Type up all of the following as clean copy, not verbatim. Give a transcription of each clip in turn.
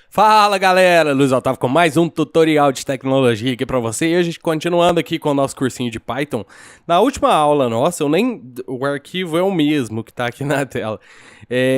Fala galera, Luiz Otávio com mais um tutorial de tecnologia aqui pra você. E a gente continuando aqui com o nosso cursinho de Python. Na última aula nossa, o arquivo é o mesmo que tá aqui na tela.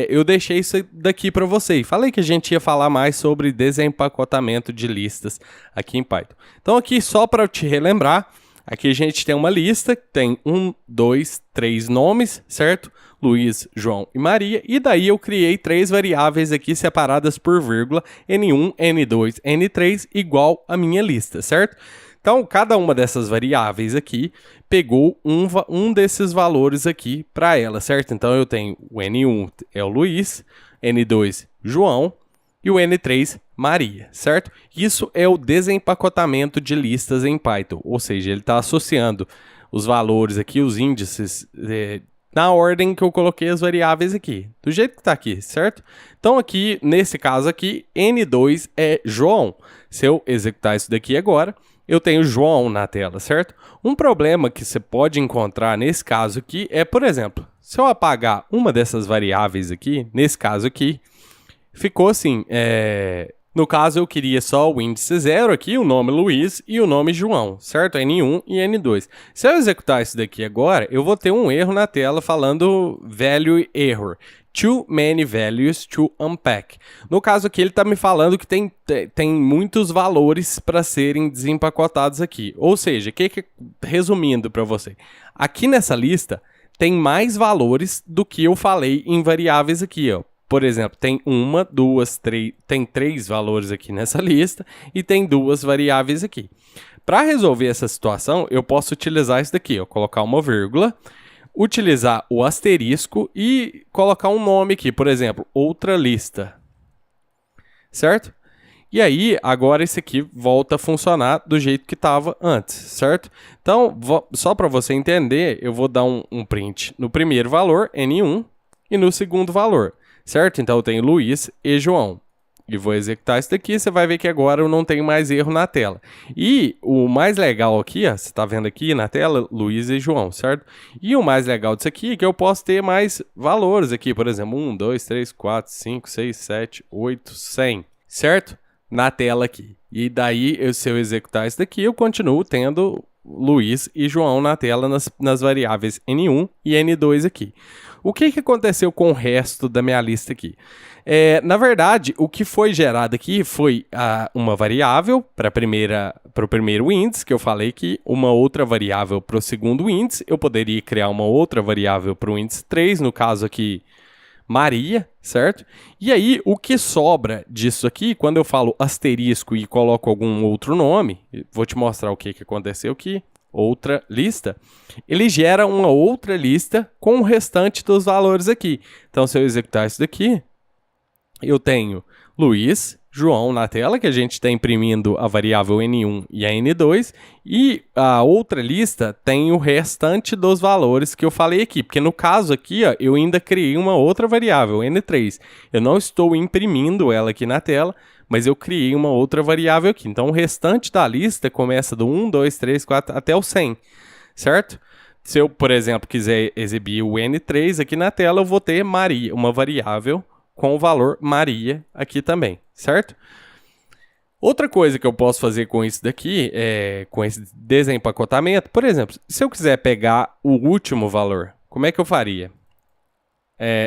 Eu deixei isso daqui pra você e falei que a gente ia falar mais sobre desempacotamento de listas aqui em Python. Então aqui só para te relembrar, aqui a gente tem uma lista que tem 1, 2, 3 nomes, certo? Luiz, João e Maria, e daí eu criei 3 variáveis aqui separadas por vírgula, N1, N2, N3, igual a minha lista, certo? Então, cada uma dessas variáveis aqui pegou um desses valores aqui para ela, certo? Então, eu tenho o N1 é o Luiz, N2, João, e o N3, Maria, certo? Isso é o desempacotamento de listas em Python, ou seja, ele está associando os valores aqui, os índices na ordem que eu coloquei as variáveis aqui, do jeito que está aqui, certo? Então aqui, nesse caso aqui, N2 é João. Se eu executar isso daqui agora, eu tenho João na tela, certo? Um problema que você pode encontrar nesse caso aqui é, por exemplo, se eu apagar uma dessas variáveis aqui, nesse caso aqui, ficou assim, no caso, eu queria só o índice 0 aqui, o nome Luiz e o nome João, certo? N1 e N2. Se eu executar isso daqui agora, eu vou ter um erro na tela falando value error. Too many values to unpack. No caso aqui, ele está me falando que tem muitos valores para serem desempacotados aqui. Ou seja, resumindo para você, aqui nessa lista tem mais valores do que eu falei em variáveis aqui, ó. Por exemplo, tem 1, 2, 3, tem 3 valores aqui nessa lista e tem 2 variáveis aqui. Para resolver essa situação, eu posso utilizar isso daqui, ó, colocar uma vírgula, utilizar o asterisco e colocar um nome aqui, por exemplo, outra lista, certo? E aí, agora esse aqui volta a funcionar do jeito que estava antes, certo? Então, só para você entender, eu vou dar um print no primeiro valor, N1, e no segundo valor. Certo? Então eu tenho Luiz e João. E vou executar isso daqui, você vai ver que agora eu não tenho mais erro na tela. E o mais legal aqui, ó, você está vendo aqui na tela, Luiz e João, certo? E o mais legal disso aqui é que eu posso ter mais valores aqui, por exemplo, 1, 2, 3, 4, 5, 6, 7, 8, 100, certo? Na tela aqui. E daí, se eu executar isso daqui, eu continuo tendo Luiz e João na tela nas variáveis N1 e N2 aqui. O que aconteceu com o resto da minha lista aqui? Na verdade, o que foi gerado aqui foi uma variável para o primeiro índice, que eu falei que uma outra variável para o segundo índice. Eu poderia criar uma outra variável para o índice 3, no caso aqui, Maria, certo? E aí, o que sobra disso aqui, quando eu falo asterisco e coloco algum outro nome, vou te mostrar o que aconteceu aqui. Outra lista, ele gera uma outra lista com o restante dos valores aqui. Então, se eu executar isso daqui, eu tenho Luiz, João na tela, que a gente está imprimindo a variável N1 e a N2, e a outra lista tem o restante dos valores que eu falei aqui, porque no caso aqui, ó, eu ainda criei uma outra variável, N3. Eu não estou imprimindo ela aqui na tela, mas eu criei uma outra variável aqui. Então, o restante da lista começa do 1, 2, 3, 4 até o 100, certo? Se eu, por exemplo, quiser exibir o N3 aqui na tela, eu vou ter Maria, uma variável com o valor Maria aqui também, certo? Outra coisa que eu posso fazer com isso daqui, com esse desempacotamento, por exemplo, se eu quiser pegar o último valor, como é que eu faria?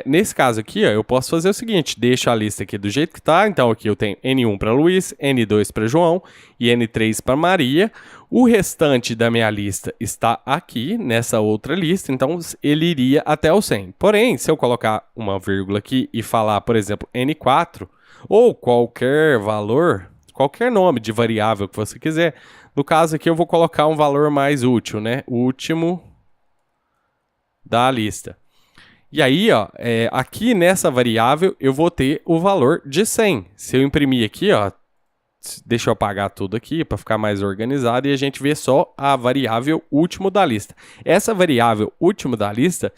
Nesse caso aqui, ó, eu posso fazer o seguinte, deixo a lista aqui do jeito que está, então aqui eu tenho N1 para Luiz, N2 para João e N3 para Maria. O restante da minha lista está aqui, nessa outra lista, então ele iria até o 100. Porém, se eu colocar uma vírgula aqui e falar, por exemplo, N4, ou qualquer valor, qualquer nome de variável que você quiser, no caso aqui eu vou colocar um valor mais útil, né? Último da lista. E aí, ó, aqui nessa variável, eu vou ter o valor de 100. Se eu imprimir aqui, ó, deixa eu apagar tudo aqui para ficar mais organizado e a gente vê só a variável último da lista. Essa variável último da lista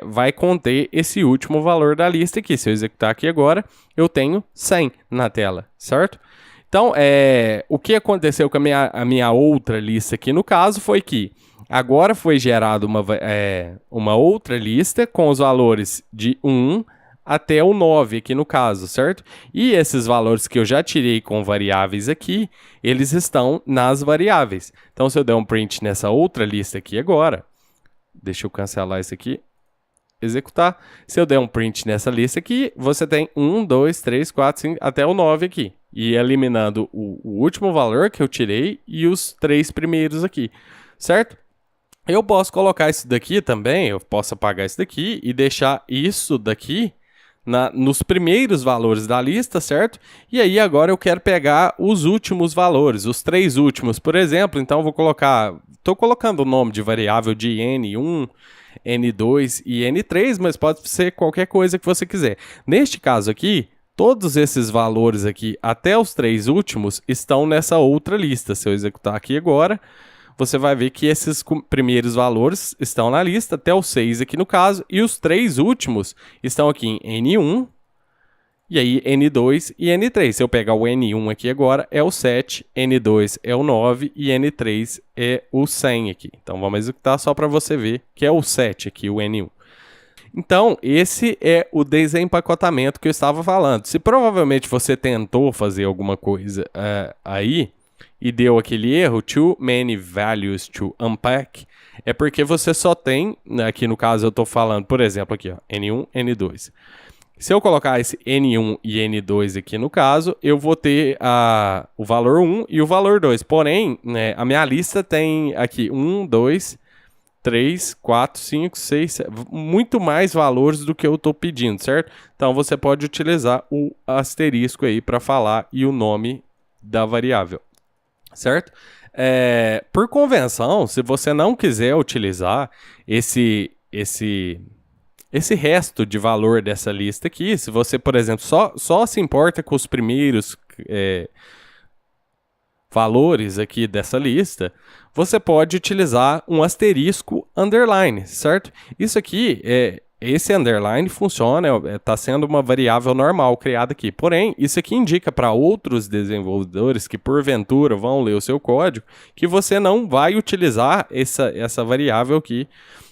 vai conter esse último valor da lista aqui. Se eu executar aqui agora, eu tenho 100 na tela, certo? Então, o que aconteceu com a minha outra lista aqui no caso foi que agora foi gerada uma outra lista com os valores de 1 até o 9 aqui no caso, certo? E esses valores que eu já tirei com variáveis aqui, eles estão nas variáveis. Então, se eu der um print nessa outra lista aqui agora, deixa eu cancelar isso aqui, executar. Se eu der um print nessa lista aqui, você tem 1, 2, 3, 4, 5, até o 9 aqui. E eliminando o último valor que eu tirei e os 3 primeiros aqui, certo? Eu posso colocar isso daqui também, eu posso apagar isso daqui e deixar isso daqui nos primeiros valores da lista, certo? E aí agora eu quero pegar os últimos valores, os 3 últimos, por exemplo. Então eu vou colocar, estou colocando o nome de variável de N1, N2 e N3, mas pode ser qualquer coisa que você quiser. Neste caso aqui, todos esses valores aqui, até os 3 últimos, estão nessa outra lista. Se eu executar aqui agora, você vai ver que esses primeiros valores estão na lista, até os 6 aqui no caso, e os 3 últimos estão aqui em N1, e aí N2 e N3. Se eu pegar o N1 aqui agora, é o 7, N2 é o 9 e N3 é o 100 aqui. Então vamos executar só para você ver que é o 7 aqui, o N1. Então, esse é o desempacotamento que eu estava falando. Se provavelmente você tentou fazer alguma coisa aí e deu aquele erro, too many values to unpack, é porque você só tem, aqui no caso eu estou falando, por exemplo, aqui, ó, N1, N2. Se eu colocar esse N1 e N2 aqui no caso, eu vou ter o valor 1 e o valor 2. Porém, né, a minha lista tem aqui 1, 2, 3, 4, 5, 6, 7, muito mais valores do que eu estou pedindo, certo? Então, você pode utilizar o asterisco aí para falar e o nome da variável, certo? Por convenção, se você não quiser utilizar esse resto de valor dessa lista aqui, se você, por exemplo, só se importa com os primeiros valores aqui dessa lista, você pode utilizar um asterisco underline, certo? Isso aqui, esse underline funciona, está sendo uma variável normal criada aqui. Porém, isso aqui indica para outros desenvolvedores que porventura vão ler o seu código que você não vai utilizar essa variável aqui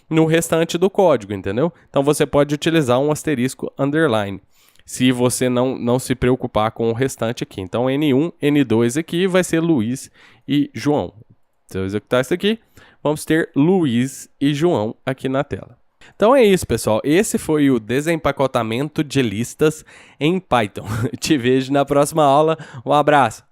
no restante do código, entendeu? Então você pode utilizar um asterisco underline, se você não se preocupar com o restante aqui. Então N1, N2 aqui vai ser Luiz e João. Se eu executar isso aqui, vamos ter Luiz e João aqui na tela. Então é isso, pessoal. Esse foi o desempacotamento de listas em Python. Te vejo na próxima aula. Um abraço!